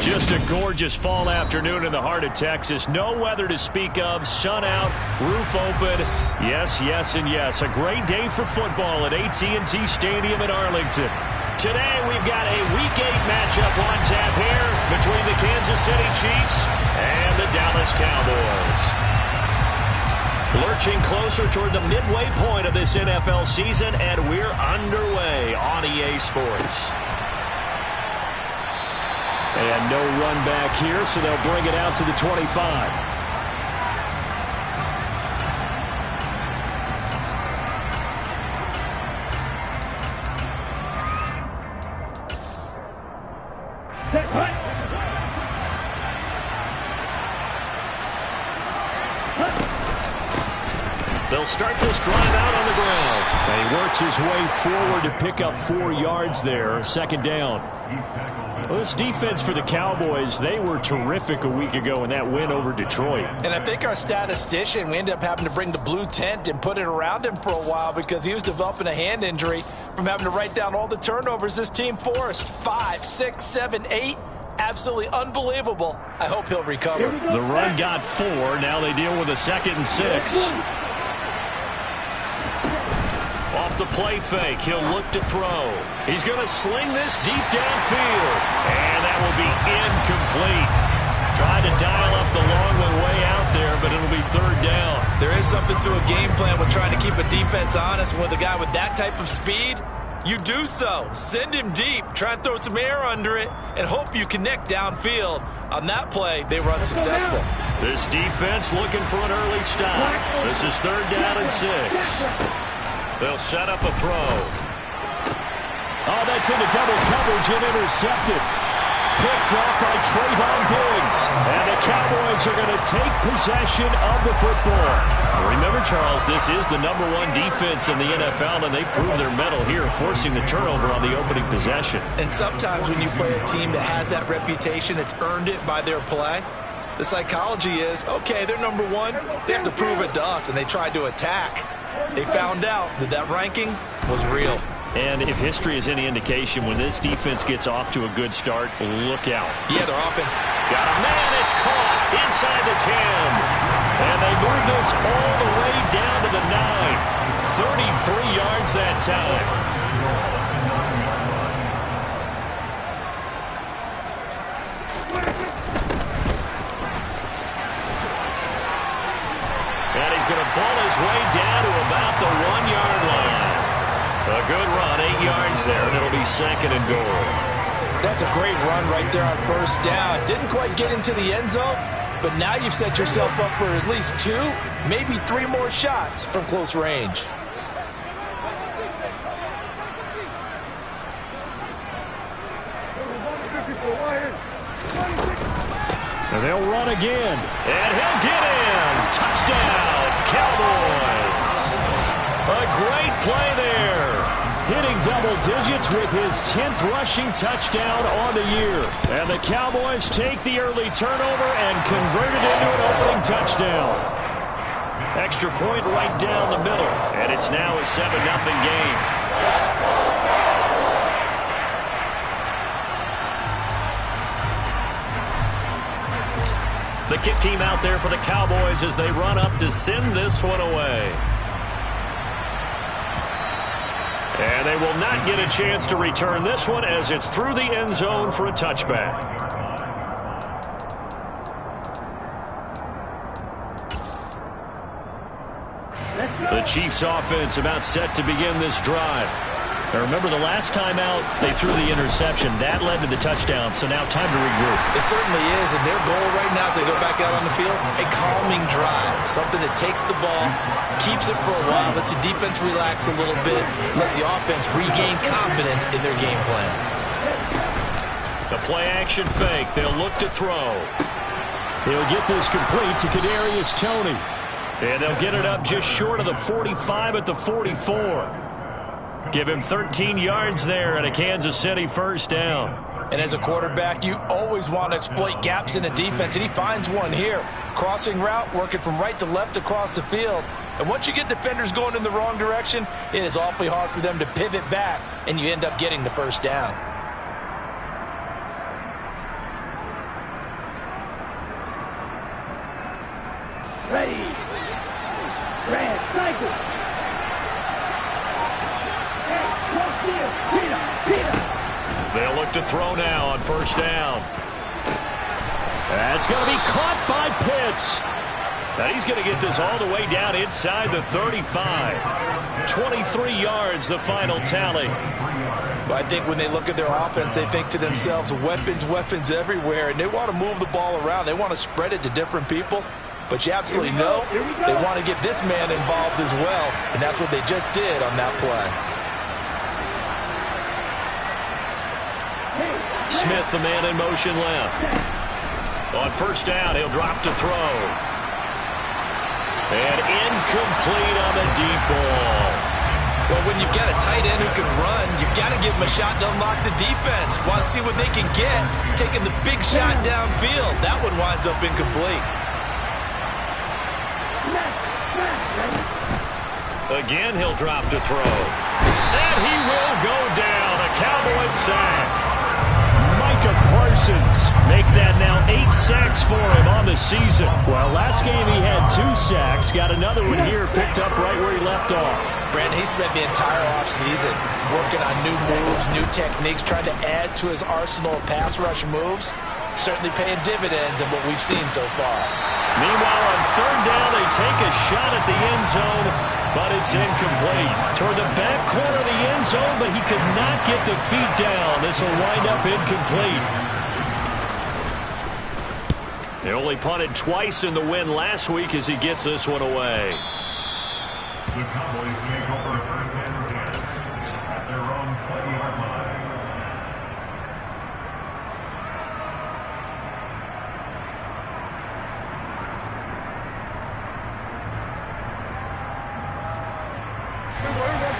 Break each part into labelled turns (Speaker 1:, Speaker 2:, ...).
Speaker 1: Just a gorgeous fall afternoon in the heart of Texas. No weather to speak of. Sun out, roof open. Yes, yes, and yes. A great day for football at AT&T Stadium in Arlington. Today we've got a Week 8 matchup on tap here between the Kansas City Chiefs and the Dallas Cowboys. Lurching closer toward the midway point of this NFL season, and we're underway on EA Sports. And no run back here, so they'll bring it out to the 25. They'll start this drive out on the ground. And he works his way forward to pick up 4 yards there. Second down. Well, this defense for the Cowboys, they were terrific a week ago in that win over Detroit.
Speaker 2: And I think our statistician, we ended up having to bring the blue tent and put it around him for a while because he was developing a hand injury from having to write down all the turnovers this team forced. 5, 6, 7, 8. Absolutely unbelievable. I hope he'll recover.
Speaker 1: The run got 4. Now they deal with a 2nd and 6. Off the play fake, he'll look to throw. He's going to sling this deep downfield. And that will be incomplete. Tried to dial up the long one way out there, but it'll be 3rd down.
Speaker 2: There is something to a game plan with trying to keep a defense honest. With a guy with that type of speed, you do so. Send him deep. Try and throw some air under it and hope you connect downfield. On that play, they were unsuccessful.
Speaker 1: This defense looking for an early stop. This is 3rd down and 6. They'll set up a throw. Oh, that's into double coverage and intercepted. Picked off by Trayvon Diggs. And the Cowboys are going to take possession of the football. Remember, Charles, this is the #1 defense in the NFL, and they prove their mettle here, forcing the turnover on the opening possession.
Speaker 2: And sometimes when you play a team that has that reputation, it's earned it by their play. The psychology is, okay, they're #1. They have to prove it to us, and they tried to attack. They found out that that ranking was real.
Speaker 1: And if history is any indication, when this defense gets off to a good start, look out.
Speaker 2: Yeah, their offense.
Speaker 1: Got a man, it's caught inside the 10. And they move this all the way down to the 9. 33 yards that time. And he's going to ball his way down to about the 1-yard line. A good run, 8 yards there, and it'll be 2nd and goal.
Speaker 2: That's a great run right there on 1st down. Didn't quite get into the end zone, but now you've set yourself up for at least 2, maybe 3 more shots from close range.
Speaker 1: And they'll run again. And he'll get in. Touchdown, Cowboys. A great play there. Hitting double digits with his 10th rushing touchdown on the year. And the Cowboys take the early turnover and convert it into an opening touchdown. Extra point right down the middle. And it's now a 7-0 game. The kick team out there for the Cowboys as they run up to send this one away. And they will not get a chance to return this one as it's through the end zone for a touchback. The Chiefs offense about set to begin this drive. Now remember, the last time out, they threw the interception. That led to the touchdown, so now time to regroup.
Speaker 2: It certainly is, and their goal right now as they go back out on the field, a calming drive. Something that takes the ball, keeps it for a while, lets the defense relax a little bit, lets the offense regain confidence in their game plan.
Speaker 1: The play-action fake. They'll look to throw. He'll get this complete to Kadarius Toney. And they'll get it up just short of the 45 at the 44. Give him 13 yards there and a Kansas City 1st down.
Speaker 2: And as a quarterback, you always want to exploit gaps in the defense, and he finds one here. Crossing route, working from right to left across the field. And once you get defenders going in the wrong direction, it is awfully hard for them to pivot back, and you end up getting the 1st down.
Speaker 1: They'll look to throw now on first down. That's going to be caught by Pitts. And he's going to get this all the way down inside the 35. 23 yards, the final tally.
Speaker 2: Well, I think when they look at their offense, they think to themselves, weapons, weapons everywhere, and they want to move the ball around. They want to spread it to different people. But you absolutely know they want to get this man involved as well, and that's what they just did on that play.
Speaker 1: Smith, the man in motion left. On first down, he'll drop to throw. And incomplete on the deep ball.
Speaker 2: Well, when you've got a tight end who can run, you've got to give him a shot to unlock the defense. Want to see what they can get, taking the big shot downfield. That one winds up incomplete.
Speaker 1: Again, he'll drop to throw. And he will go down. A Cowboys sack. Micah Parsons make that now 8 sacks for him on the season. Well, last game he had 2 sacks. Got another one here picked up right where he left off.
Speaker 2: Brandon, he spent the entire offseason working on new moves, new techniques, trying to add to his arsenal of pass rush moves. Certainly paying dividends in what we've seen so far.
Speaker 1: Meanwhile, on third down, they take a shot at the end zone, but it's incomplete. Toward the back corner of the end zone, but he could not get the feet down. This will wind up incomplete. They only punted twice in the win last week as he gets this one away.
Speaker 3: The Cowboys make over first and 10 at their own 20-yard line.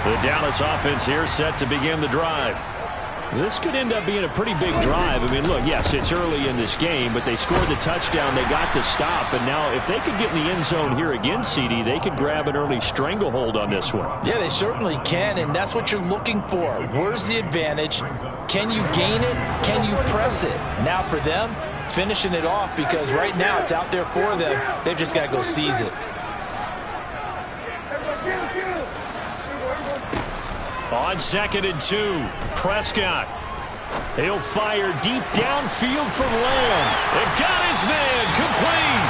Speaker 1: The Dallas offense here set to begin the drive. This could end up being a pretty big drive. I mean, look, yes, it's early in this game, but they scored the touchdown. They got the stop. And now if they could get in the end zone here again, CD, they could grab an early stranglehold on this one.
Speaker 2: Yeah, they certainly can, and that's what you're looking for. Where's the advantage? Can you gain it? Can you press it? Now for them, finishing it off, because right now it's out there for them. They've just got to go seize it.
Speaker 1: On 2nd and 2, Prescott. He'll fire deep downfield from Lamb. It got his man complete.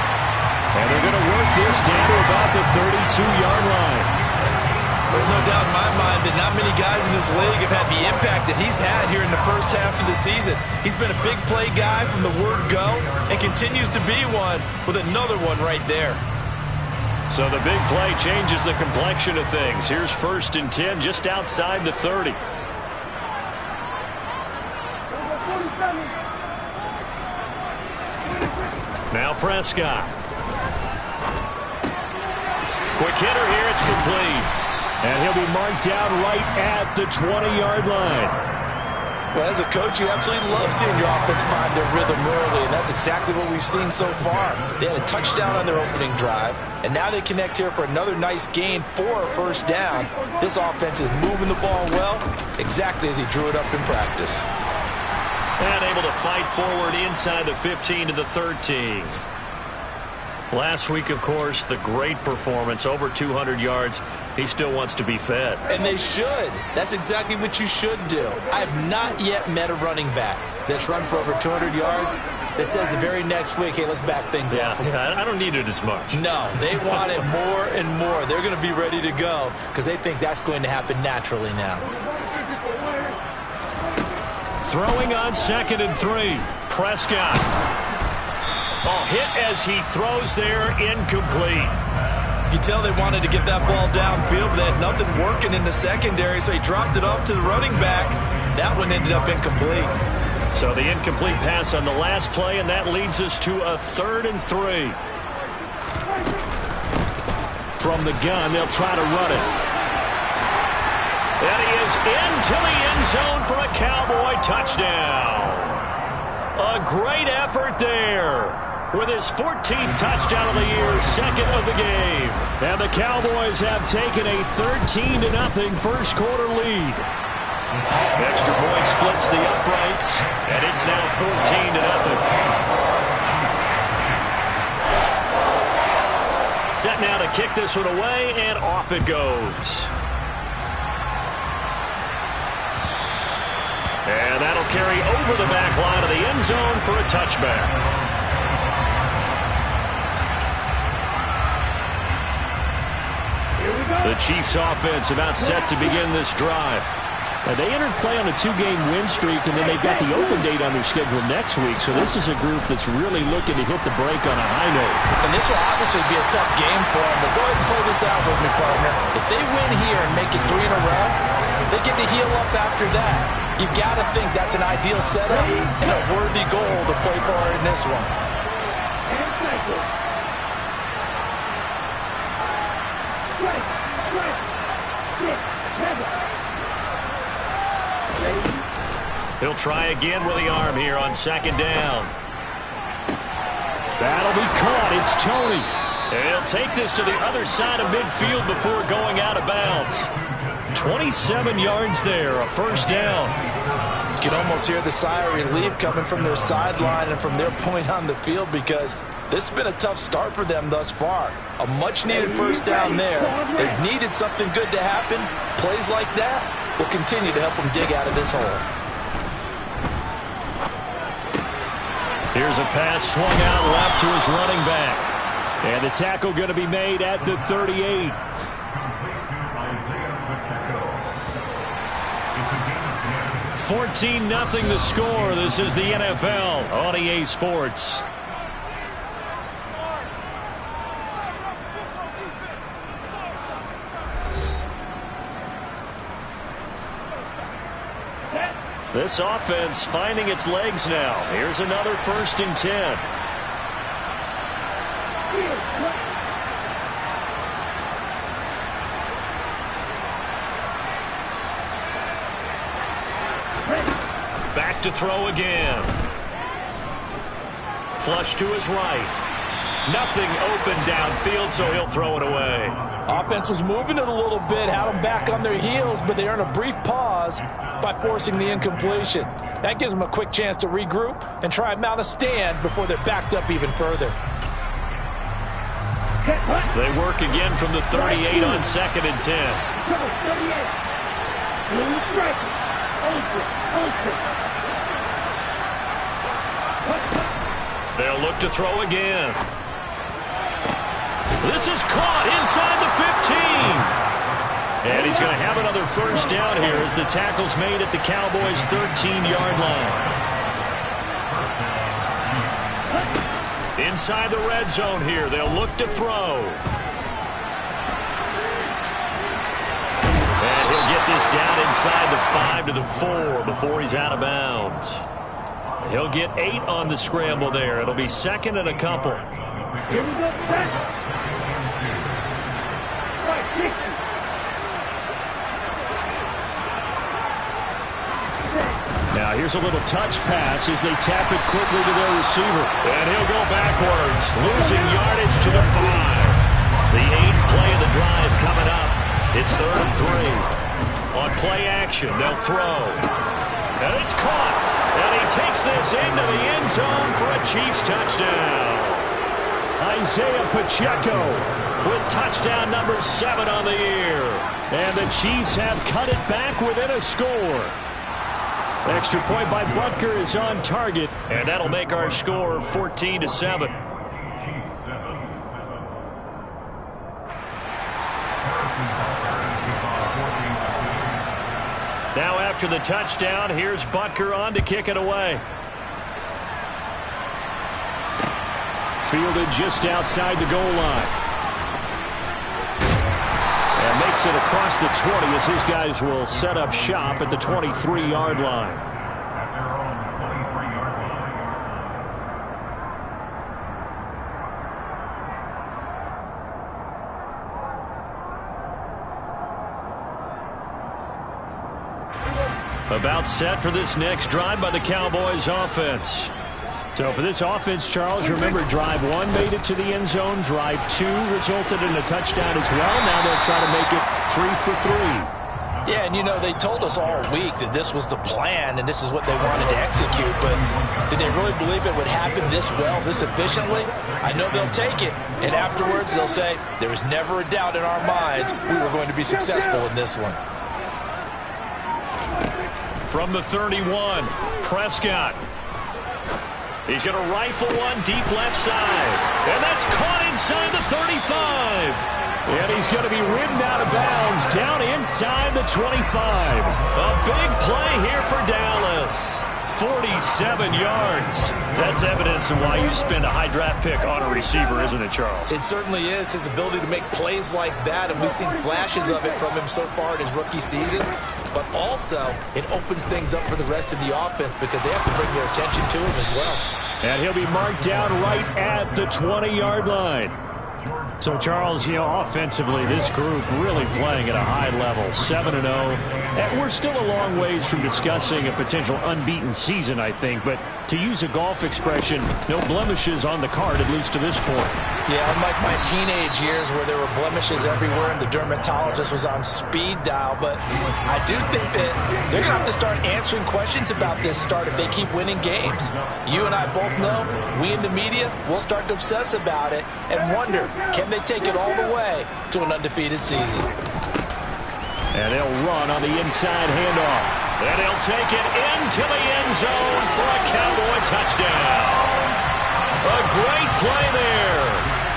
Speaker 1: And they're going to work this down to about the 32-yard line.
Speaker 2: There's no doubt in my mind that not many guys in this league have had the impact that he's had here in the first half of the season. He's been a big play guy from the word go and continues to be one with another one right there.
Speaker 1: So the big play changes the complexion of things. Here's 1st and 10 just outside the 30. Now Prescott. Quick hitter here, it's complete. And he'll be marked down right at the 20-yard line.
Speaker 2: Well, as a coach, you absolutely love seeing your offense find their rhythm early, and that's exactly what we've seen so far. They had a touchdown on their opening drive, and now they connect here for another nice gain for a first down. This offense is moving the ball well, exactly as he drew it up in practice.
Speaker 1: And able to fight forward inside the 15 to the 13. Last week, of course, the great performance, over 200 yards. He still wants to be fed.
Speaker 2: And they should. That's exactly what you should do. I have not yet met a running back that's run for over 200 yards that says the very next week, hey, let's back things up.
Speaker 1: Yeah, I don't need it as much.
Speaker 2: No, they want it more and more. They're going to be ready to go because they think that's going to happen naturally now.
Speaker 1: Throwing on 2nd and 3. Prescott. Oh, hit as he throws there, incomplete.
Speaker 2: You can tell they wanted to get that ball downfield, but they had nothing working in the secondary, so he dropped it off to the running back. That one ended up incomplete.
Speaker 1: So the incomplete pass on the last play, and that leads us to a 3rd and 3. From the gun, they'll try to run it. And he is into the end zone for a Cowboy touchdown. A great effort there. With his 14th touchdown of the year, 2nd of the game. And the Cowboys have taken a 13-0 first quarter lead. Extra point splits the uprights, and it's now 14-0. Set now to kick this one away, and off it goes. And that'll carry over the back line of the end zone for a touchback. The Chiefs offense about set to begin this drive. And they entered play on a 2-game win streak, and then they've got the open date on their schedule next week. So this is a group that's really looking to hit the break on a high note.
Speaker 2: And this will obviously be a tough game for them, but go ahead and play this out with me, partner. If they win here and make it 3 in a row, they get to heal up after that. You've got to think that's an ideal setup and a worthy goal to play for in this one.
Speaker 1: He'll try again with the arm here on second down. That'll be caught. It's Tony. And he'll take this to the other side of midfield before going out of bounds. 27 yards there, a first down.
Speaker 2: You can almost hear the sigh of relief coming from their sideline and from their point on the field, because this has been a tough start for them thus far. A much-needed first down there. They've needed something good to happen. Plays like that will continue to help them dig out of this hole.
Speaker 1: Here's a pass swung out left to his running back. And the tackle going to be made at the 38. 14-0 the score. This is the NFL on EA Sports. This offense finding its legs now. Here's another 1st and 10. Back to throw again. Flush to his right. Nothing open downfield, so he'll throw it away.
Speaker 2: Offense was moving it a little bit, had them back on their heels, but they earn a brief pause by forcing the incompletion. That gives them a quick chance to regroup and try and mount a stand before they're backed up even further.
Speaker 1: They work again from the 38 on 2nd and 10. They'll look to throw again. This is caught inside the 15. And he's going to have another first down here as the tackle's made at the Cowboys' 13-yard line. Inside the red zone here, they'll look to throw. And he'll get this down inside the 5 to the 4 before he's out of bounds. He'll get 8 on the scramble there. It'll be 2nd and a couple.
Speaker 4: Here we go.
Speaker 1: Now here's a little touch pass as they tap it quickly to their receiver. And he'll go backwards, losing yardage to the 5. The 8th play of the drive coming up. It's 3rd and 3. On play action, they'll throw. And it's caught. And he takes this into the end zone for a Chiefs touchdown. Isaiah Pacheco with touchdown number 7 on the year. And the Chiefs have cut it back within a score. Extra point by Butker is on target, and that'll make our score 14-7. Now after the touchdown, here's Butker on to kick it away. Fielded just outside the goal line. And makes it across the 20 as his guys will set up shop at the 23-yard line. About set for this next drive by the Cowboys offense. So for this offense, Charles, remember drive 1 made it to the end zone. Drive 2 resulted in a touchdown as well. Now they'll try to make it 3 for 3.
Speaker 2: Yeah, and you know, they told us all week that this was the plan and this is what they wanted to execute, but did they really believe it would happen this well, this efficiently? I know they'll take it, and afterwards they'll say, there was never a doubt in our minds we were going to be successful in this one.
Speaker 1: From the 31, Prescott. He's going to rifle one deep left side. And that's caught inside the 35. And he's going to be ridden out of bounds down inside the 25. A big play here for Dallas. 47 yards. That's evidence of why you spend a high draft pick on a receiver, isn't it, Charles?
Speaker 2: It certainly is. His ability to make plays like that, and we've seen flashes of it from him so far in his rookie season. But also, it opens things up for the rest of the offense because they have to bring their attention to him as well.
Speaker 1: And he'll be marked down right at the 20-yard line. So, Charles, you know, offensively, this group really playing at a high level, 7-0. And we're still a long ways from discussing a potential unbeaten season, I think. But to use a golf expression, no blemishes on the card, at least to this point.
Speaker 2: Yeah, unlike my teenage years where there were blemishes everywhere and the dermatologist was on speed dial. But I do think that they're going to have to start answering questions about this start if they keep winning games. You and I both know, we in the media, will start to obsess about it and wonder, can they take it all the way to an undefeated season?
Speaker 1: And they'll run on the inside handoff. And he'll take it into the end zone for a Cowboy touchdown. A great play there.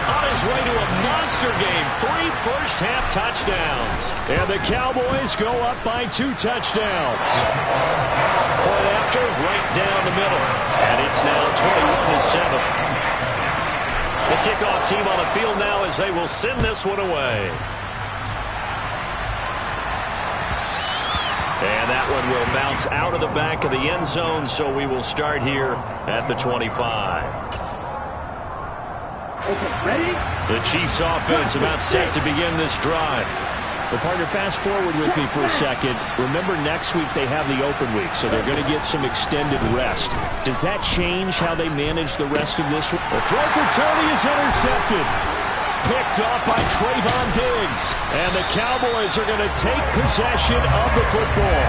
Speaker 1: On his way to a monster game. 3 first-half touchdowns. And the Cowboys go up by 2 touchdowns. Point after, right down the middle. And it's now 21-7. The kickoff team on the field now as they will send this one away. And that one will bounce out of the back of the end zone, so we will start here at the 25.
Speaker 4: Ready?
Speaker 1: The Chiefs offense about set to begin this drive. Well, partner, fast forward with me for a second. Remember, next week they have the open week, so they're going to get some extended rest. Does that change how they manage the rest of this week? The throw for Tony is intercepted. Picked off by Trayvon Diggs. And the Cowboys are going to take possession of the football.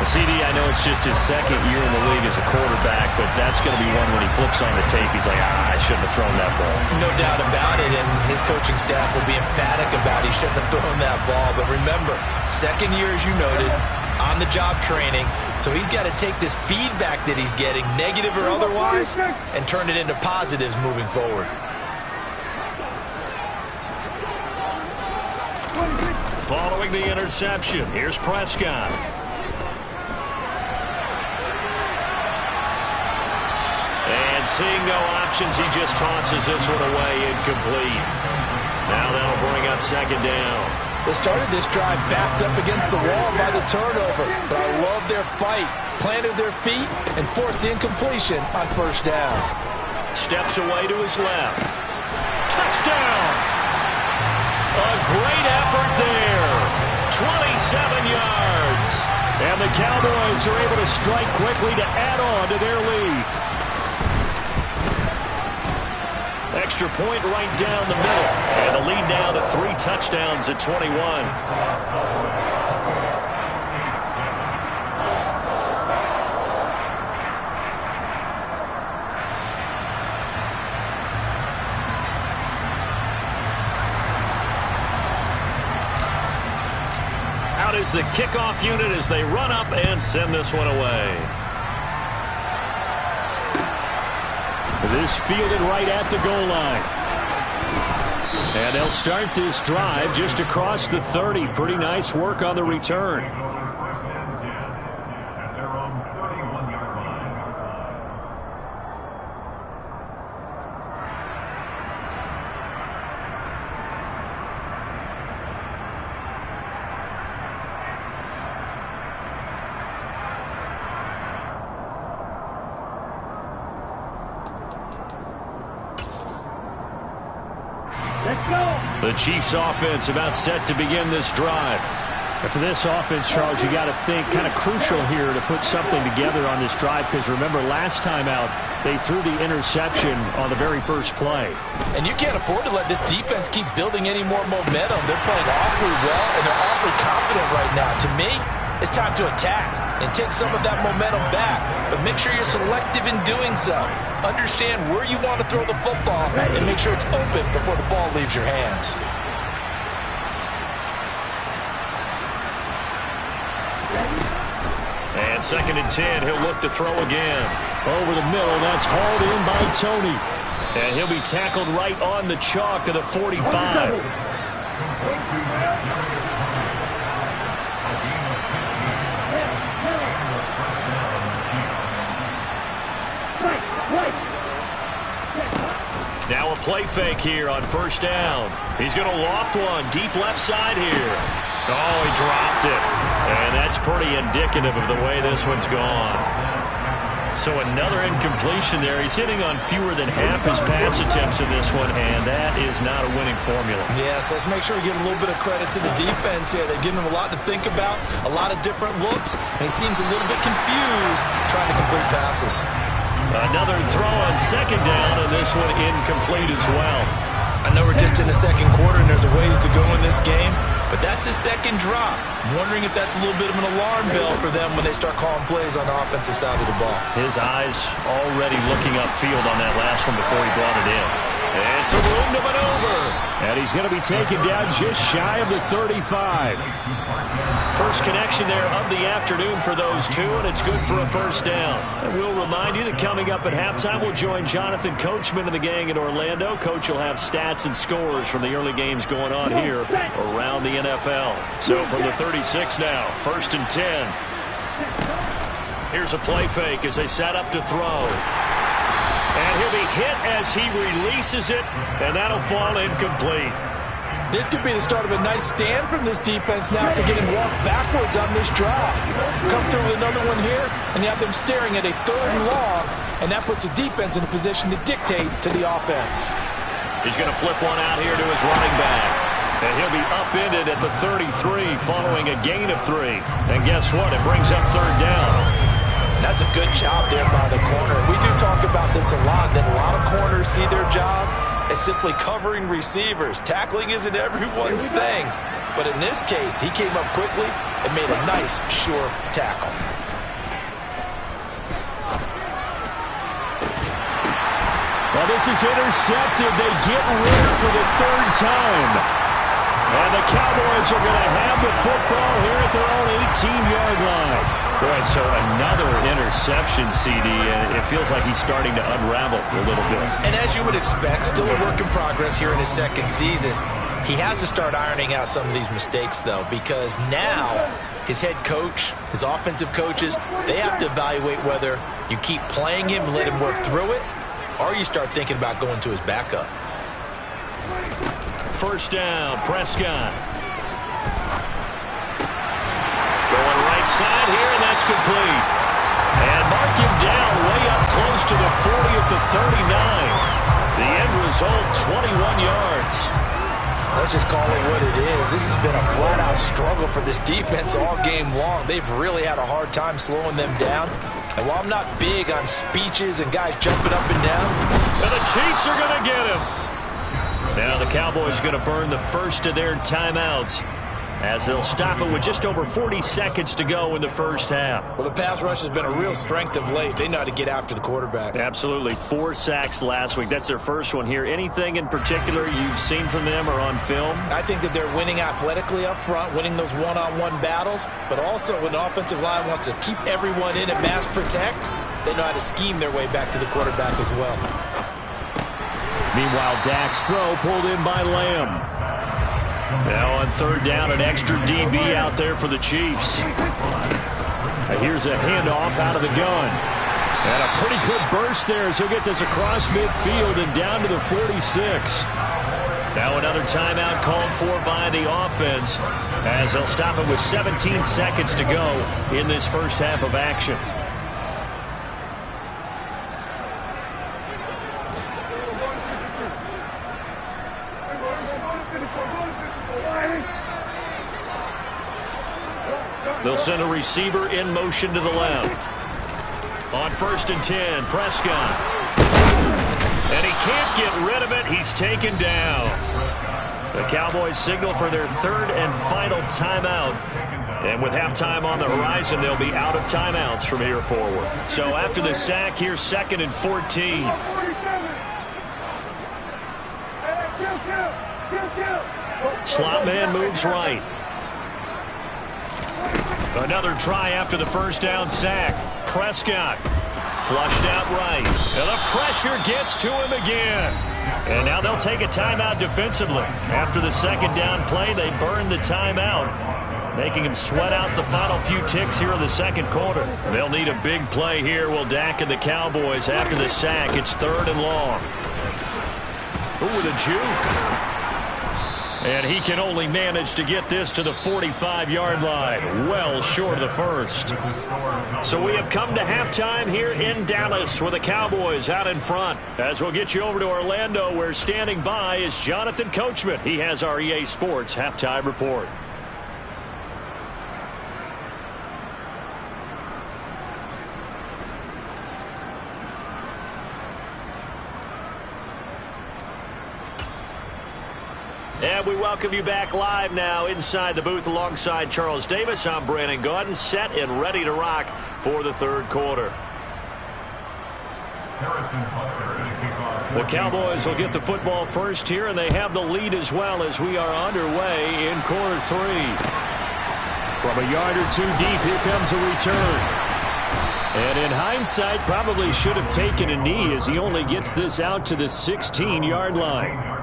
Speaker 1: CD, I know it's just his second year in the league as a quarterback, but that's going to be one when he flips on the tape. He's like, I shouldn't have thrown that ball.
Speaker 2: No doubt about it, and his coaching staff will be emphatic about he shouldn't have thrown that ball. But remember, second year, as you noted, on-the-job training, so he's got to take this feedback that he's getting, negative or otherwise, and turn it into positives moving forward.
Speaker 1: Following the interception, here's Prescott. And seeing no options, he just tosses this one away, incomplete. Now that'll bring up second down.
Speaker 2: They started this drive backed up against the wall by the turnover, but I love their fight, planted their feet, and forced the incompletion on first down.
Speaker 1: Steps away to his left. Touchdown! A great effort there. 27 yards. And the Cowboys are able to strike quickly to add on to their lead. Extra point right down the middle. And the lead now to 3 touchdowns at 21. Out is the kickoff unit as they run up and send this one away. This fielded right at the goal line. And they'll start this drive just across the 30. Pretty nice work on the return.
Speaker 3: First and 10 at their own 31-yard line.
Speaker 4: Let's go.
Speaker 1: The Chiefs offense about set to begin this drive. And for this offense, Charles, you got to think kind of crucial here to put something together on this drive, because remember last time out they threw the interception on the very first play.
Speaker 2: And you can't afford to let this defense keep building any more momentum. They're playing awfully well, and they're awfully confident right now. To me, it's time to attack and take some of that momentum back. But make sure you're selective in doing so. Understand where you want to throw the football and make sure it's open before the ball leaves your hands.
Speaker 1: And 2nd and 10, he'll look to throw again. Over the middle, that's hauled in by Tony. And he'll be tackled right on the chalk of the 45. Now a play fake here on 1st down. He's going to loft one deep left side here. Oh, he dropped it. And that's pretty indicative of the way this one's gone. So another incompletion there. He's hitting on fewer than half his pass attempts in this one, and that is not a winning formula.
Speaker 2: Yes, let's make sure we give a little bit of credit to the defense here. They've given him a lot to think about, a lot of different looks, and he seems a little bit confused trying to complete passes.
Speaker 1: Another throw on 2nd down, and this one incomplete as well.
Speaker 2: I know we're just in the 2nd quarter and there's a ways to go in this game, but that's his 2nd drop. I'm wondering if that's a little bit of an alarm bell for them when they start calling plays on the offensive side of the ball.
Speaker 1: His eyes already looking upfield on that last one before he brought it in. It's a room to maneuver. And he's going to be taken down just shy of the 35. First connection there of the afternoon for those two, and it's good for a 1st down. And we'll remind you that coming up at halftime, we'll join Jonathan Coachman and the gang in Orlando. Coach will have stats and scores from the early games going on here around the NFL. So from the 36 now, 1st and 10. Here's a play fake as they set up to throw. And he'll be hit as he releases it, and that'll fall incomplete.
Speaker 2: This could be the start of a nice stand from this defense now after getting walked backwards on this drive. Come through with another one here, and you have them staring at a 3rd and long, and that puts the defense in a position to dictate to the offense.
Speaker 1: He's going to flip one out here to his running back. And he'll be upended at the 33 following a gain of 3. And guess what? It brings up 3rd down.
Speaker 2: That's a good job there by the corner. We do talk about this a lot, that a lot of corners see their job as simply covering receivers. Tackling isn't everyone's thing. But in this case, he came up quickly and made a nice, sure tackle.
Speaker 1: Well, this is intercepted. They get rid for the 3rd time. And the Cowboys are going to have the football here at their own 18-yard line. Right, so another interception, CD, and it feels like he's starting to unravel a little bit.
Speaker 2: And as you would expect, still a work in progress here in his 2nd season. He has to start ironing out some of these mistakes, though, because now his head coach, his offensive coaches, they have to evaluate whether you keep playing him and let him work through it, or you start thinking about going to his backup.
Speaker 1: 1st down, Prescott. Going right side here, and that's complete. And mark him down way up close to the 40 at the 39. The end result, 21 yards.
Speaker 2: Let's just call it what it is. This has been a flat-out struggle for this defense all game long. They've really had a hard time slowing them down. And while I'm not big on speeches and guys jumping up and down,
Speaker 1: and the Chiefs are going to get him. Now the Cowboys are going to burn the first of their timeouts as they'll stop it with just over 40 seconds to go in the 1st half.
Speaker 2: Well, the pass rush has been a real strength of late. They know how to get after the quarterback.
Speaker 1: Absolutely. 4 sacks last week. That's their first one here. Anything in particular you've seen from them or on film?
Speaker 2: I think that they're winning athletically up front, winning those one-on-one battles, but also when the offensive line wants to keep everyone in and mass protect, they know how to scheme their way back to the quarterback as well.
Speaker 1: Meanwhile, Dak's throw pulled in by Lamb. Now on 3rd down, an extra DB out there for the Chiefs. Here's a handoff out of the gun. And a pretty good burst there as he'll get this across midfield and down to the 46. Now another timeout called for by the offense as they'll stop it with 17 seconds to go in this 1st half of action. They'll send a receiver in motion to the left. On 1st and 10, Prescott. And he can't get rid of it. He's taken down. The Cowboys signal for their 3rd and final timeout. And with halftime on the horizon, they'll be out of timeouts from here forward. So after the sack, here's 2nd and 14. Slot man moves right. Another try after the first down sack. Prescott flushed out right. And the pressure gets to him again. And now they'll take a timeout defensively. After the 2nd down play, they burn the timeout, making him sweat out the final few ticks here in the 2nd quarter. They'll need a big play here, will Dak and the Cowboys after the sack. It's 3rd and long. Ooh, with a juke. And he can only manage to get this to the 45-yard line, well short of the first. So we have come to halftime here in Dallas with the Cowboys out in front. As we'll get you over to Orlando, where standing by is Jonathan Coachman. He has our EA Sports halftime report. And we welcome you back live now inside the booth alongside Charles Davis. I'm Brandon Gaudin, set and ready to rock for the 3rd quarter. The Cowboys will get the football first here, and they have the lead as well as we are underway in quarter 3. From a yard or 2 deep, here comes a return. And in hindsight, probably should have taken a knee as he only gets this out to the 16-yard line.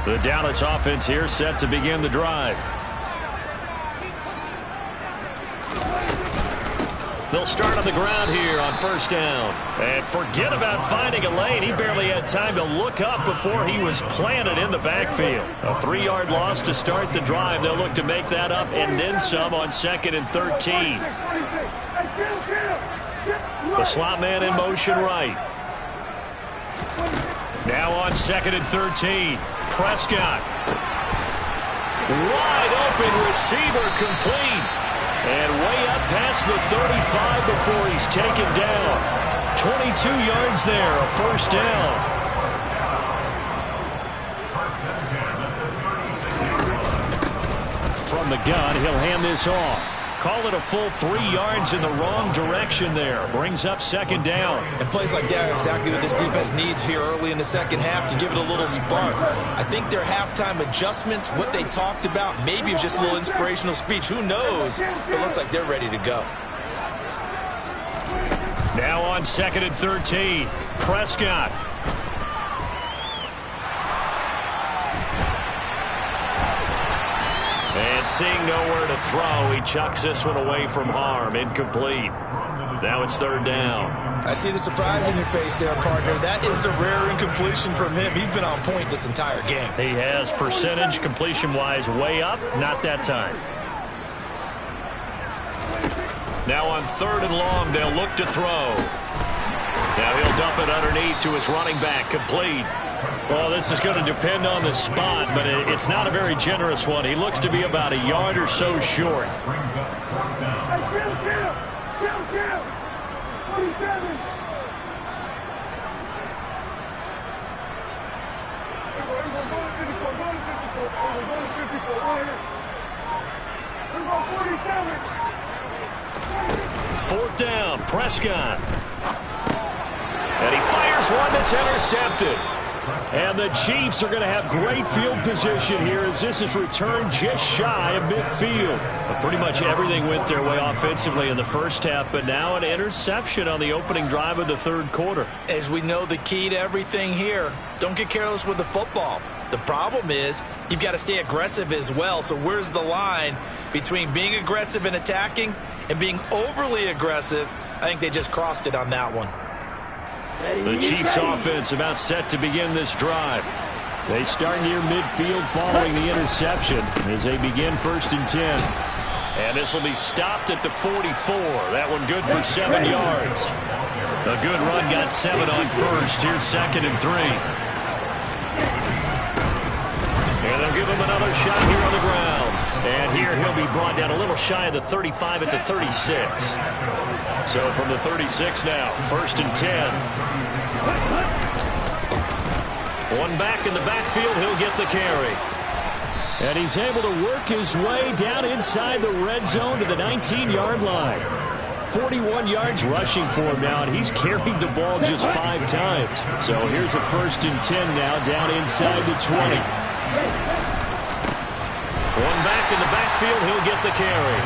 Speaker 1: The Dallas offense here set to begin the drive. They'll start on the ground here on 1st down. And forget about finding a lane. He barely had time to look up before he was planted in the backfield. A 3-yard loss to start the drive. They'll look to make that up and then some on 2nd and 13. The slot man in motion right. Now on 2nd and 13. Prescott. Wide open receiver complete. And way up past the 35 before he's taken down. 22 yards there, a 1st down. From the gun, he'll hand this off. Call it a full 3 yards in the wrong direction there. Brings up 2nd down.
Speaker 2: And plays like that are exactly what this defense needs here early in the 2nd half to give it a little spark. I think their halftime adjustments, what they talked about, maybe it was just a little inspirational speech. Who knows? But it looks like they're ready to go.
Speaker 1: Now on 2nd and 13. Prescott. And seeing nowhere to throw, he chucks this one away from harm. Incomplete. Now it's 3rd down.
Speaker 2: I see the surprise in your face there, partner. That is a rare incompletion from him. He's been on point this entire game.
Speaker 1: He has percentage completion-wise way up. Not that time. Now on 3rd and long, they'll look to throw. Now he'll dump it underneath to his running back. Complete. Well, this is going to depend on the spot, but it's not a very generous one. He looks to be about a yard or so short. Fourth down, Prescott. And he fires one that's intercepted. And the Chiefs are going to have great field position here as this is returned just shy of midfield. But pretty much everything went their way offensively in the first half, but now an interception on the opening drive of the 3rd quarter.
Speaker 2: As we know, the key to everything here, don't get careless with the football. The problem is you've got to stay aggressive as well. So where's the line between being aggressive and attacking and being overly aggressive? I think they just crossed it on that one.
Speaker 1: The Chiefs offense about set to begin this drive. They start near midfield following the interception as they begin 1st and 10. And this will be stopped at the 44. That one good for 7 yards. A good run got 7 on 1st. Here's 2nd and 3. And they'll give him another shot here on the ground. And here he'll be brought down a little shy of the 35 at the 36. So from the 36 now, 1st and 10. One back in the backfield, he'll get the carry. And he's able to work his way down inside the red zone to the 19-yard line. 41 yards rushing for him now, and he's carried the ball just 5 times. So here's a 1st and 10 now down inside the 20. One back in the backfield, he'll get the carry.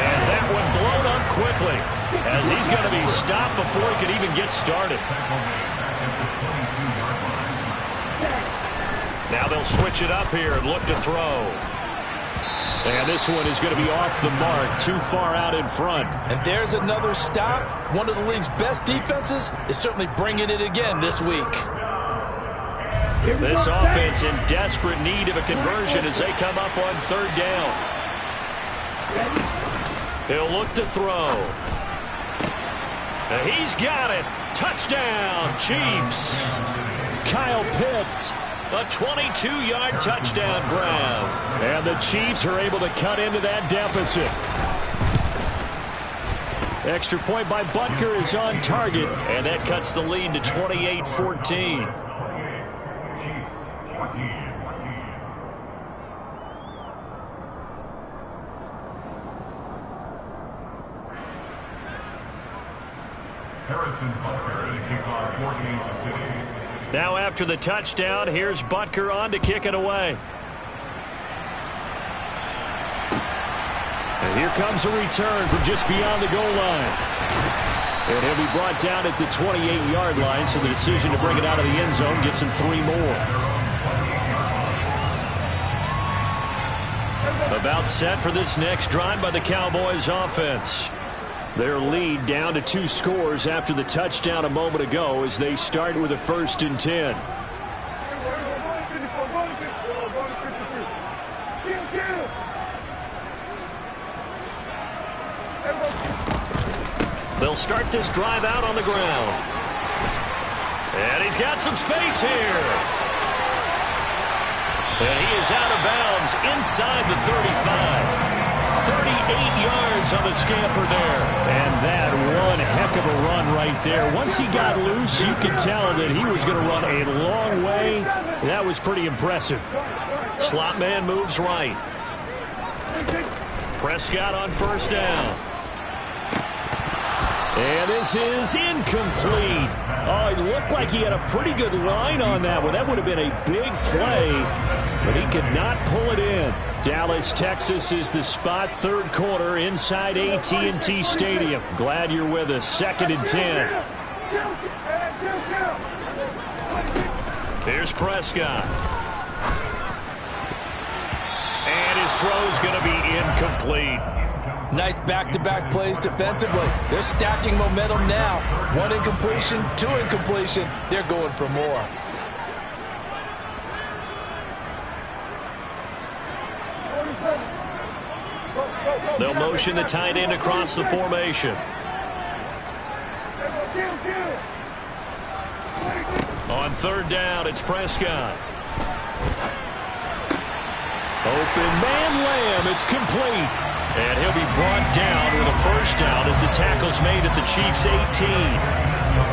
Speaker 1: And that one blown up quickly as he's going to be stopped before he can even get started. Now they'll switch it up here and look to throw. And this one is going to be off the mark, too far out in front.
Speaker 2: And there's another stop. One of the league's best defenses is certainly bringing it again this week.
Speaker 1: This offense in desperate need of a conversion as they come up on 3rd down. He'll look to throw. And he's got it. Touchdown, Chiefs. Kyle Pitts. A 22-yard touchdown grab. And the Chiefs are able to cut into that deficit. Extra point by Butker is on target, and that cuts the lead to 28-14. Now after the touchdown, here's Butker on to kick it away. And here comes a return from just beyond the goal line. And he'll be brought down at the 28-yard line, so the decision to bring it out of the end zone gets him 3 more. About set for this next drive by the Cowboys offense. Their lead down to 2 scores after the touchdown a moment ago as they start with a 1st and 10. They'll start this drive out on the ground. And he's got some space here. And he is out of bounds inside the 35. 38 yards on the scamper there. And that one heck of a run right there. Once he got loose, you could tell that he was going to run a long way. That was pretty impressive. Slot man moves right. Prescott on 1st down. And this is incomplete. Oh, it looked like he had a pretty good line on that one. That would have been a big play, but he could not pull it in. Dallas, Texas is the spot, 3rd quarter inside AT&T Stadium. Glad you're with us. 2nd and 10. Here's Prescott. And his throw's going to be incomplete.
Speaker 2: Nice back-to-back plays defensively. They're stacking momentum now. 1 incompletion, 2 incompletion. They're going for more.
Speaker 1: They'll motion the tight end across the formation. On 3rd down, it's Prescott. Open man Lamb. It's complete. And he'll be brought down with a 1st down as the tackle's made at the Chiefs' 18.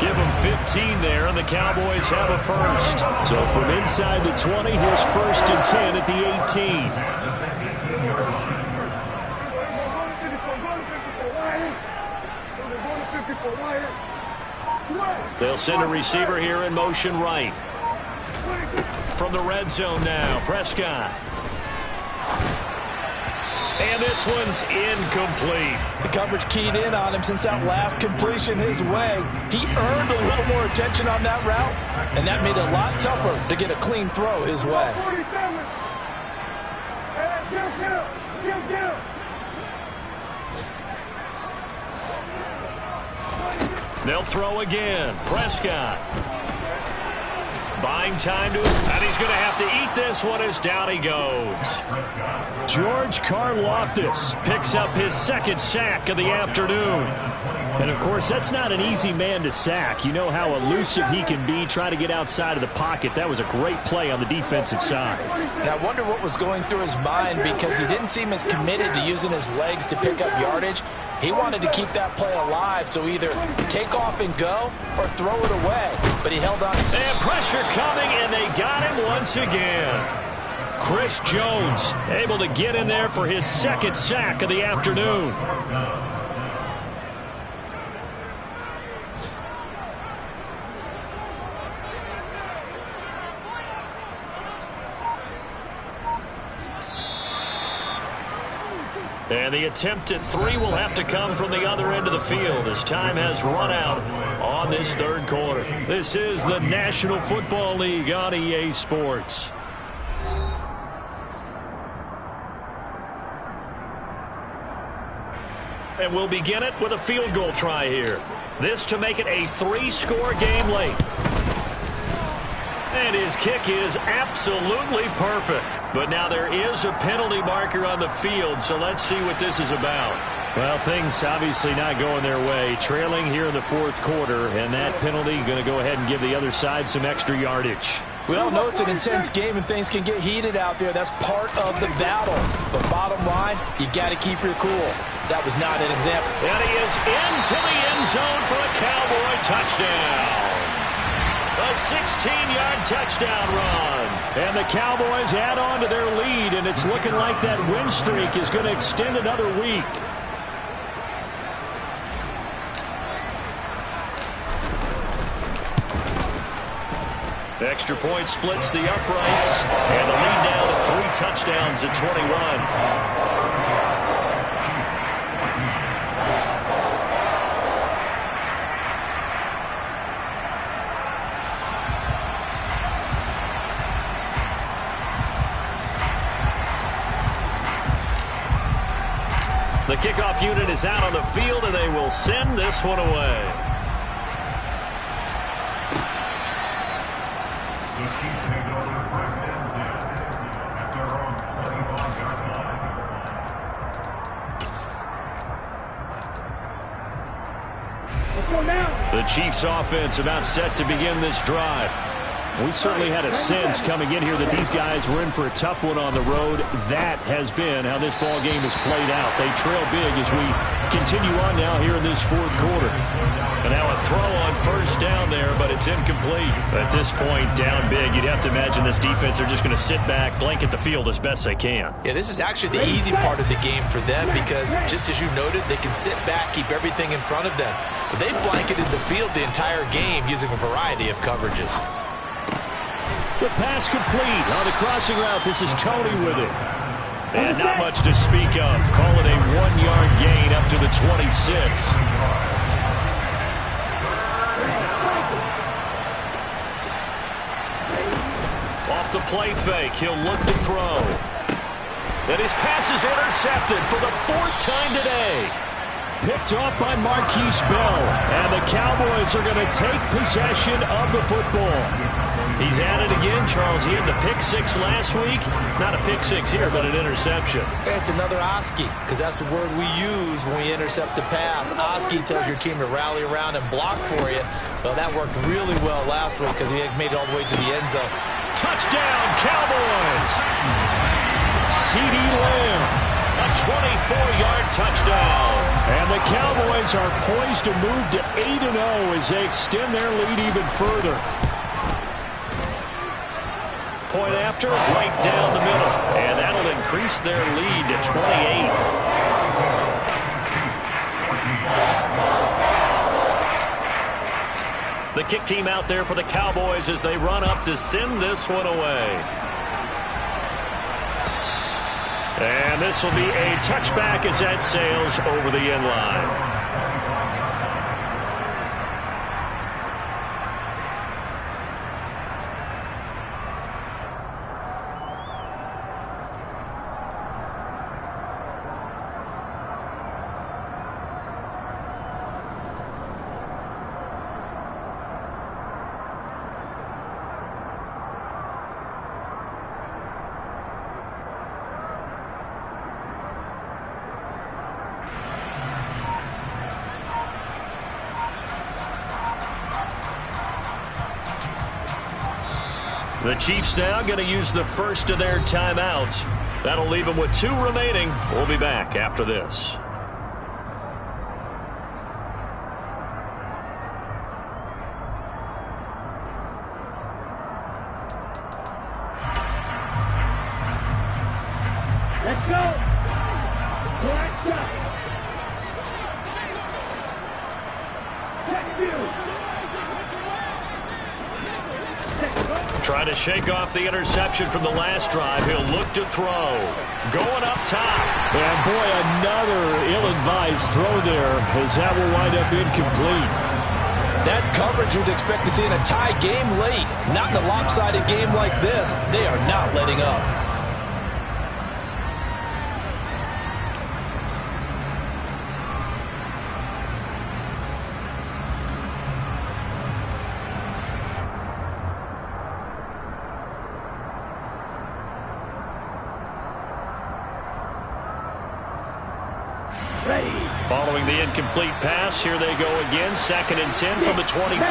Speaker 1: Give them 15 there, and the Cowboys have a 1st. So from inside the 20, here's 1st and 10 at the 18. They'll send a receiver here in motion right. From the red zone now, Prescott. And this one's incomplete.
Speaker 2: The coverage keyed in on him since that last completion his way. He earned a little more attention on that route, and that made it a lot tougher to get a clean throw his way. They'll throw again. Prescott.
Speaker 1: Buying time to him, and he's going to have to eat this one as down he goes. George Karlaftis picks up his second sack of the afternoon. And, of course, that's not an easy man to sack. You know how elusive he can be, try to get outside of the pocket. That was a great play on the defensive side.
Speaker 2: Now, I wonder what was going through his mind, because he didn't seem as committed to using his legs to pick up yardage. He wanted to keep that play alive, so either take off and go or throw it away. But he held on.
Speaker 1: And pressure coming, and they got him once again. Chris Jones able to get in there for his second sack of the afternoon. And the attempt at 3 will have to come from the other end of the field as time has run out on this third quarter. This is the National Football League on EA Sports. And we'll begin it with a field goal try here. This to make it a 3-score game late. And his kick is absolutely perfect. But now there is a penalty marker on the field, so let's see what this is about. Well, things obviously not going their way. Trailing here in the fourth quarter, and that penalty going to go ahead and give the other side some extra yardage.
Speaker 2: We all know it's an intense game and things can get heated out there. That's part of the battle. But bottom line, you got to keep your cool. That was not an example.
Speaker 1: And he is into the end zone for a Cowboy touchdown. A 16-yard touchdown run. And the Cowboys add on to their lead, and it's looking like that win streak is going to extend another week. Extra point splits the uprights, and the lead now to 3 touchdowns at 21. The kickoff unit is out on the field, and they will send this one away.
Speaker 3: The Chiefs take over first and 10 at their own 25-yard line.
Speaker 1: The Chiefs offense about set to begin this drive. We certainly had a sense coming in here that these guys were in for a tough one on the road. That has been how this ball game has played out. They trail big as we continue on now here in this fourth quarter. And now a throw on first down there, but it's incomplete. At this point, down big, you'd have to imagine this defense, they're just going to sit back, blanket the field as best they can.
Speaker 2: Yeah, this is actually the easy part of the game for them because, just as you noted, they can sit back, keep everything in front of them. But they blanketed the field the entire game using a variety of coverages.
Speaker 1: The pass complete on the crossing route. This is Tony with it. And not much to speak of. Call it a 1-yard gain up to the 26. Off the play fake, he'll look to throw. And his pass is intercepted for the 4th time today. Picked off by Marquise Bell. And the Cowboys are going to take possession of the football. He's at it again, Charles. He had the pick 6 last week. Not a pick 6 here, but an interception.
Speaker 2: It's another Oski, because that's the word we use when we intercept a pass. Oski tells your team to rally around and block for you. Well, that worked really well last week because he had made it all the way to the end zone.
Speaker 1: Touchdown, Cowboys! C.D. Lamb, a 24-yard touchdown. And the Cowboys are poised to move to 8-0 as they extend their lead even further. Point after, right down the middle. And that'll increase their lead to 28. The kick team out there for the Cowboys as they run up to send this one away. And this will be a touchback as that sails over the end line. The Chiefs now going to use the first of their timeouts. That'll leave them with 2 remaining. We'll be back after this.
Speaker 4: Let's go. Let's go.
Speaker 1: Trying to shake off the interception from the last drive. He'll look to throw. Going up top.
Speaker 5: And boy, another ill-advised throw there as that will wind up incomplete.
Speaker 2: That's coverage you'd expect to see in a tie game late. Not in a lopsided game like this. They are not letting up.
Speaker 1: Following the incomplete pass, here they go again. 2nd and 10 from the 25.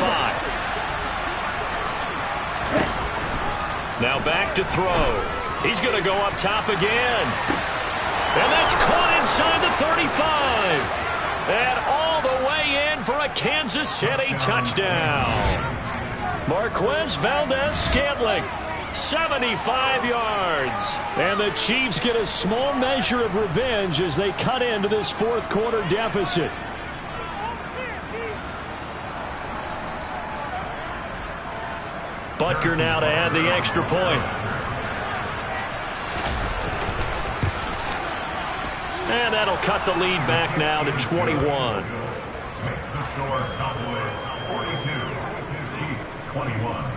Speaker 1: Now back to throw. He's going to go up top again. And that's caught inside the 35. And all the way in for a Kansas City touchdown. Marquez Valdez-Scantling. 75 yards.
Speaker 5: And the Chiefs get a small measure of revenge as they cut into this 4th quarter deficit.
Speaker 1: Butker now to add the extra point. And that'll cut the lead back now to 21.
Speaker 3: Makes the score Cowboys 42, Chiefs 21.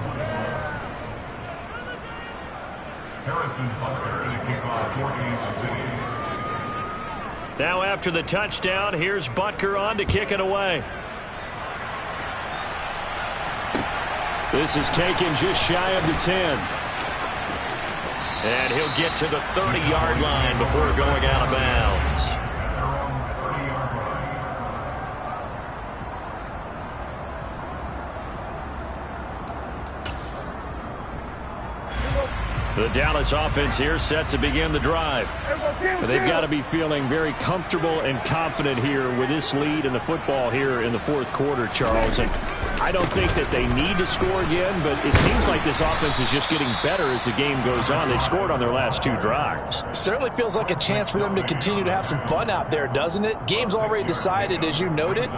Speaker 3: Harrison Butker to kick off for Kansas City.
Speaker 1: Now after the touchdown, here's Butker on to kick it away.
Speaker 5: This is taken just shy of the 10.
Speaker 1: And he'll get to the 30-yard line before going out of bounds. The Dallas offense here set to begin the drive.
Speaker 5: They've got to be feeling very comfortable and confident here with this lead in the football here in the 4th quarter, Charles. And I don't think that they need to score again, but it seems like this offense is just getting better as the game goes on. They've scored on their last 2 drives.
Speaker 2: Certainly feels like a chance for them to continue to have some fun out there, doesn't it? Game's already decided, as you noted,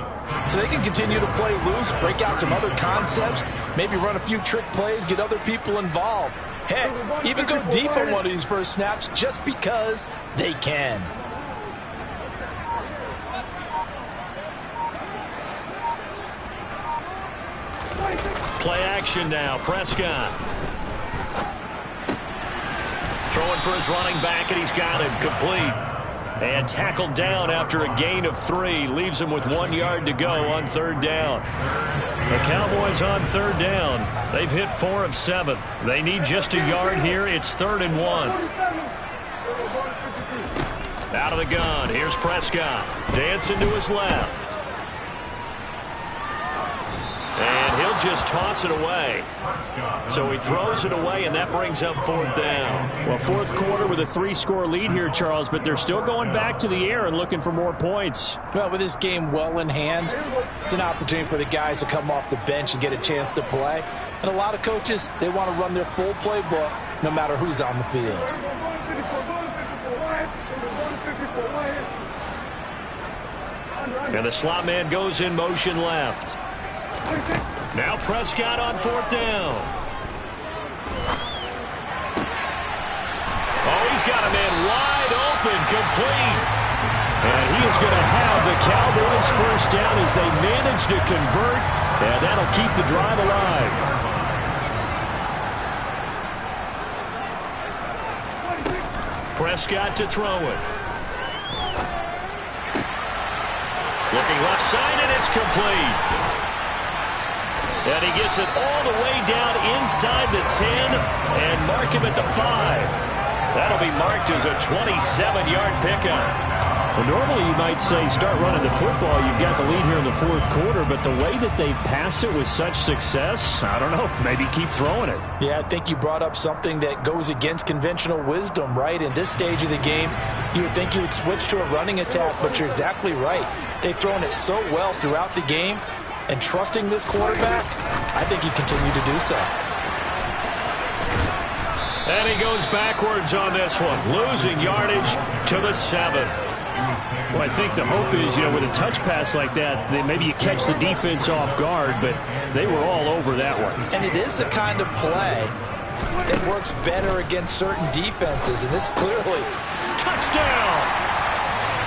Speaker 2: so they can continue to play loose, break out some other concepts, maybe run a few trick plays, get other people involved. Heck, even go deep on one of these first snaps just because they can.
Speaker 1: Play action now. Prescott. Throwing for his running back, and he's got him complete. And tackled down after a gain of 3. Leaves him with 1 yard to go on 3rd down. The Cowboys on 3rd down. They've hit 4 of 7. They need just a yard here. It's 3rd and 1. Out of the gun. Here's Prescott. Dancing to his left. And he'll just toss it away. So he throws it away, and that brings up 4th down.
Speaker 5: Well, 4th quarter with a 3-score lead here, Charles, but they're still going back to the air and looking for more points.
Speaker 2: Well, with this game well in hand, it's an opportunity for the guys to come off the bench and get a chance to play. And a lot of coaches, they want to run their full playbook no matter who's on the field.
Speaker 1: And the slot man goes in motion left. Now Prescott on 4th down. Oh, he's got a man wide open, complete.
Speaker 5: And he is going to have the Cowboys first down as they manage to convert. And that'll keep the drive alive.
Speaker 1: Prescott to throw it. Looking left side, and it's complete. And he gets it all the way down inside the 10 and mark him at the 5. That'll be marked as a 27-yard pickup.
Speaker 5: Well, normally you might say start running the football. You've got the lead here in the fourth quarter, but the way that they've passed it with such success, I don't know, maybe keep throwing it.
Speaker 2: Yeah, I think you brought up something that goes against conventional wisdom, right? In this stage of the game, you would think you would switch to a running attack, but you're exactly right. They've thrown it so well throughout the game, and trusting this quarterback, I think he continued to do so.
Speaker 1: And he goes backwards on this one, losing yardage to the 7.
Speaker 5: Well, I think the hope is, with a touch pass like that, maybe you catch the defense off guard, but they were all over that one.
Speaker 2: And it is the kind of play that works better against certain defenses, and this clearly...
Speaker 1: Touchdown!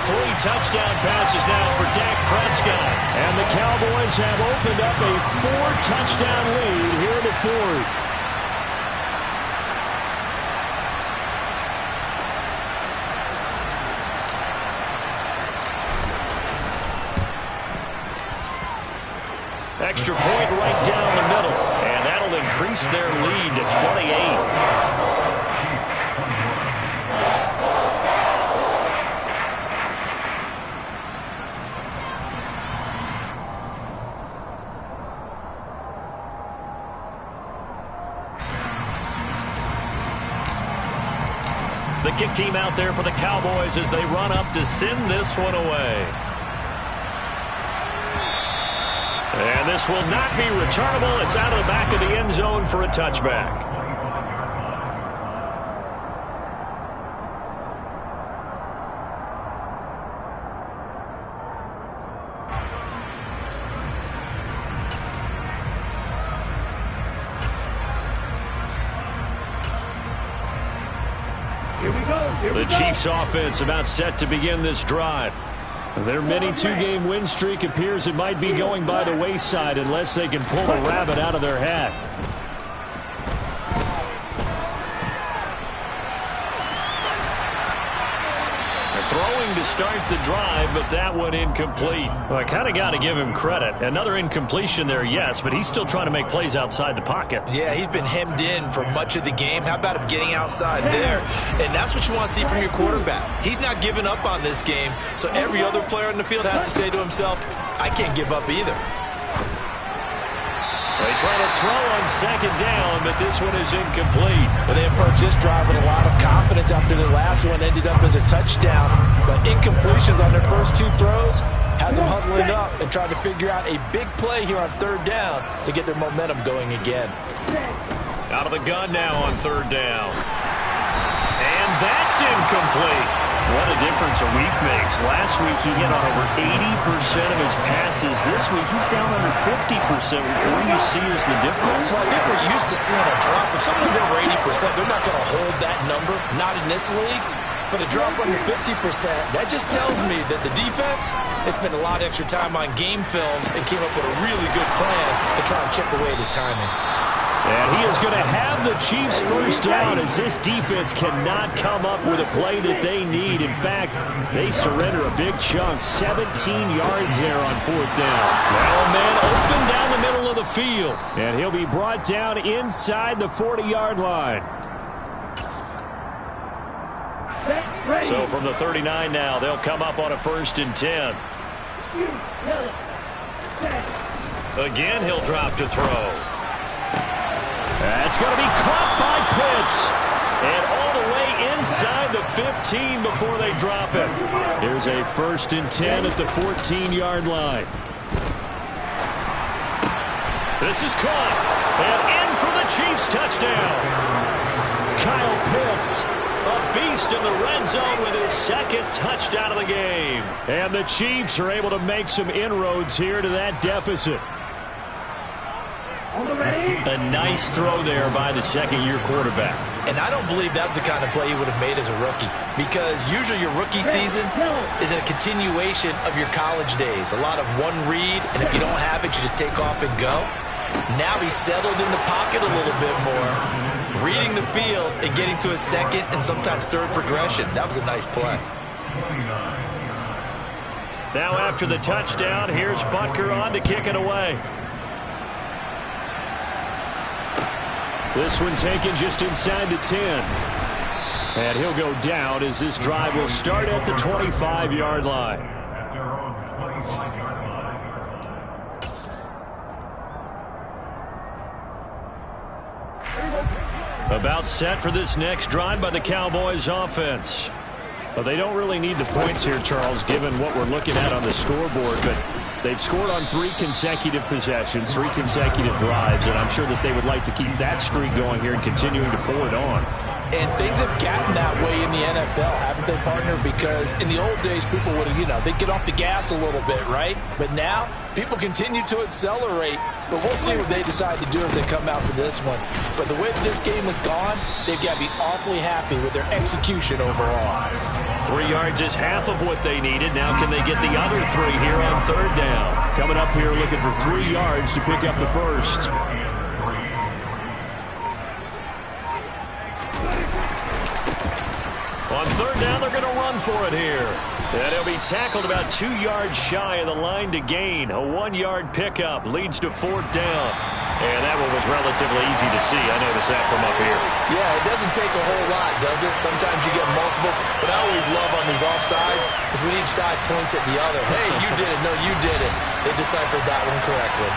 Speaker 1: 3 touchdown passes now for Dak Prescott.
Speaker 5: And the Cowboys have opened up a 4-touchdown lead here in the fourth.
Speaker 1: Extra point right down the middle, and that'll increase their lead to 28. The kick team out there for the Cowboys as they run up to send this one away. And this will not be returnable. It's out of the back of the end zone for a touchback.
Speaker 4: Here we go.
Speaker 1: The Chiefs offense about set to begin this drive.
Speaker 5: Their mini 2-game win streak appears it might be going by the wayside unless they can pull a rabbit out of their hat.
Speaker 1: Throwing to start the drive, but that one incomplete.
Speaker 5: Well, I kind of got to give him credit. Another incompletion there, yes, but he's still trying to make plays outside the pocket.
Speaker 2: Yeah, he's been hemmed in for much of the game. How about him getting outside there? And that's what you want to see from your quarterback. He's not giving up on this game, so every other player in the field has to say to himself, I can't give up either.
Speaker 1: They try to throw on second down, but this one is incomplete.
Speaker 2: Well, they approached this drive with a lot of confidence after their last one ended up as a touchdown. But incompletions on their first 2 throws has them huddling up and trying to figure out a big play here on third down to get their momentum going again.
Speaker 1: Out of the gun now on third down. And that's incomplete.
Speaker 5: What a difference a week makes. Last week he hit on over 80% of his passes. This week he's down under 50%. What do you see as the difference?
Speaker 2: Well, I think we're used to seeing a drop. If someone's over 80%, they're not going to hold that number. Not in this league. But a drop under 50%, that just tells me that the defense has spent a lot of extra time on game films and came up with a really good plan to try and chip away at his timing.
Speaker 5: And he is going to have the Chiefs first down as this defense cannot come up with a play that they need. In fact, they surrender a big chunk, 17 yards there on fourth down.
Speaker 1: Now a man open down the middle of the field.
Speaker 5: And he'll be brought down inside the 40-yard line.
Speaker 1: So from the 39 now, they'll come up on a 1st and 10. Again, he'll drop to throw.
Speaker 5: That's going to be caught by Pitts. And all the way inside the 15 before they drop it. Here's a 1st and 10 at the 14-yard line.
Speaker 1: This is caught. And in for the Chiefs touchdown.
Speaker 5: Kyle Pitts,
Speaker 1: a beast in the red zone with his 2nd touchdown of the game.
Speaker 5: And the Chiefs are able to make some inroads here to that deficit. A nice throw there by the 2nd-year quarterback.
Speaker 2: And I don't believe that was the kind of play he would have made as a rookie, because usually your rookie season is a continuation of your college days. A lot of one read, and if you don't have it, you just take off and go. Now he's settled in the pocket a little bit more, reading the field and getting to a 2nd and sometimes 3rd progression. That was a nice play.
Speaker 1: Now after the touchdown, here's Butker on to kick it away.
Speaker 5: This one taken just inside the 10. And he'll go down as this drive will start at the 25-yard line.
Speaker 3: At their own 25-yard line.
Speaker 1: About set for this next drive by the Cowboys offense.
Speaker 5: Well, they don't really need the points here, Charles, given what we're looking at on the scoreboard, but they've scored on 3 consecutive possessions, 3 consecutive drives, and I'm sure that they would like to keep that streak going here and continuing to pull it on.
Speaker 2: And things have gotten that way in the NFL, haven't they, partner? Because in the old days, people would have, they'd get off the gas a little bit, right? But now, people continue to accelerate. But we'll see what they decide to do as they come out for this one. But the way that this game has gone, they've got to be awfully happy with their execution overall.
Speaker 1: 3 yards is half of what they needed. Now can they get the other 3 here on 3rd down? Coming up here looking for 3 yards to pick up the first. On 3rd down, they're going to run for it here. And he'll be tackled about 2 yards shy of the line to gain. A 1-yard pickup leads to 4th down. And that one was relatively easy to see. I noticed that from up here.
Speaker 2: Yeah, it doesn't take a whole lot, does it? Sometimes you get multiples. But I always love on these offsides is when each side points at the other. Hey, you did it. No, you did it. They deciphered that one correctly.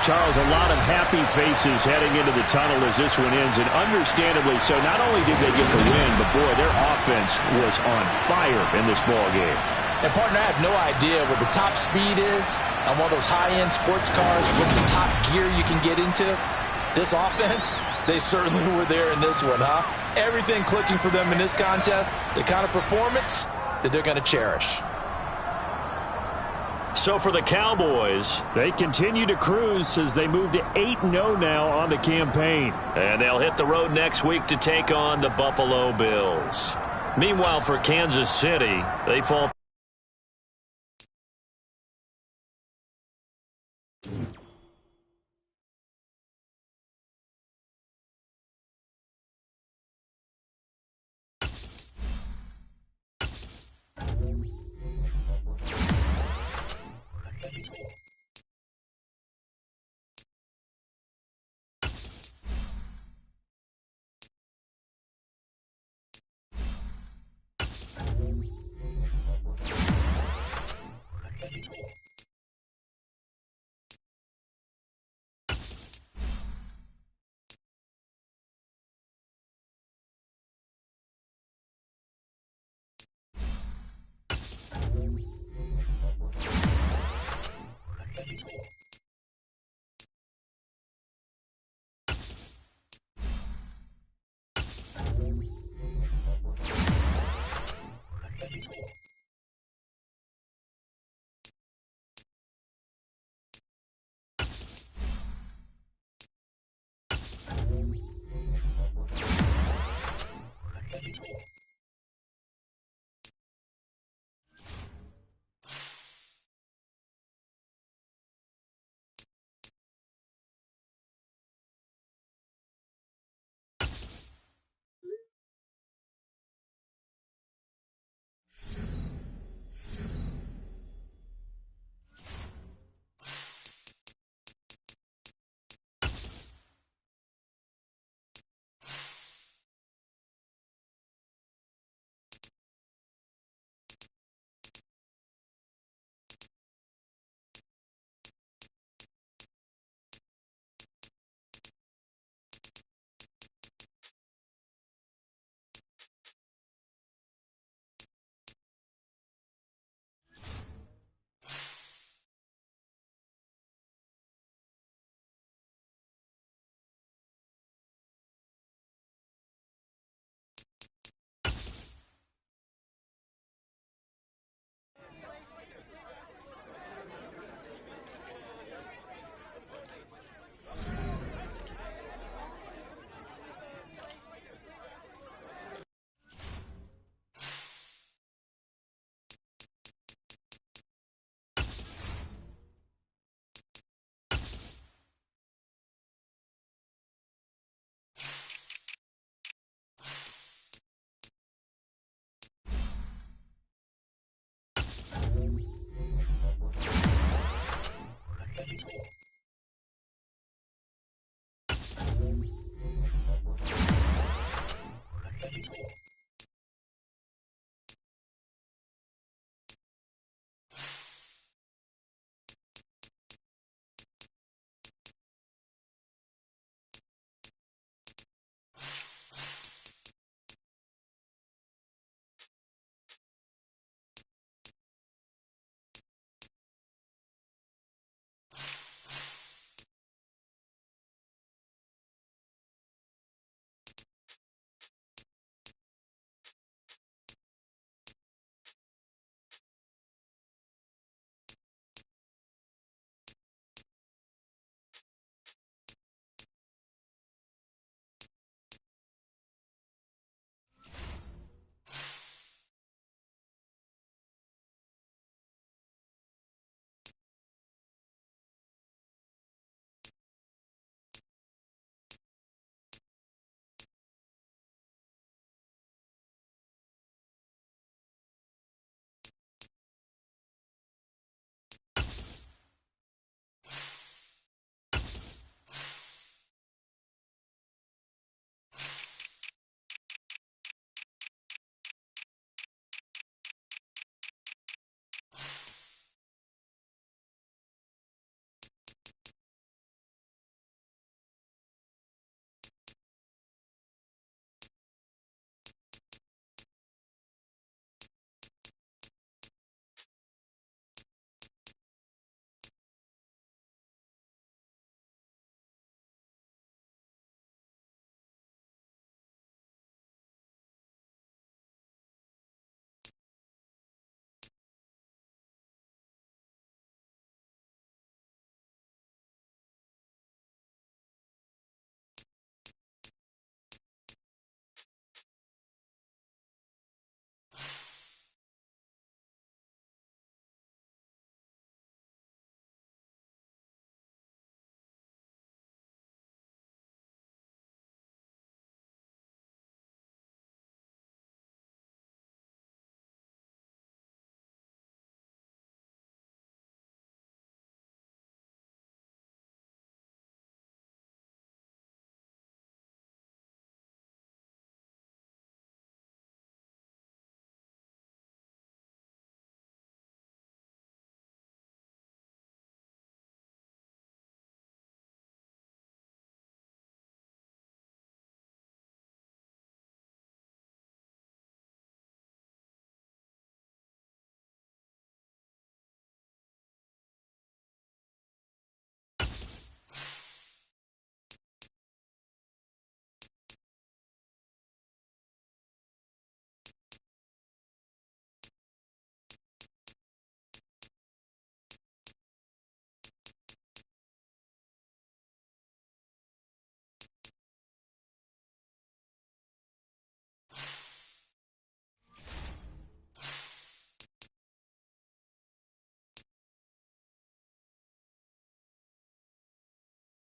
Speaker 5: Charles, a lot of happy faces heading into the tunnel as this one ends, and understandably so. Not only did they get the win, but, boy, their offense was on fire in this ball game.
Speaker 2: And, partner, I have no idea what the top speed is on one of those high-end sports cars. What's the top gear you can get into? This offense, they certainly were there in this one, huh? Everything clicking for them in this contest, the kind of performance that they're going to cherish.
Speaker 1: So for the Cowboys,
Speaker 5: they continue to cruise as they move to 8-0 now on the campaign.
Speaker 1: And they'll hit the road next week to take on the Buffalo Bills. Meanwhile, for Kansas City, they fall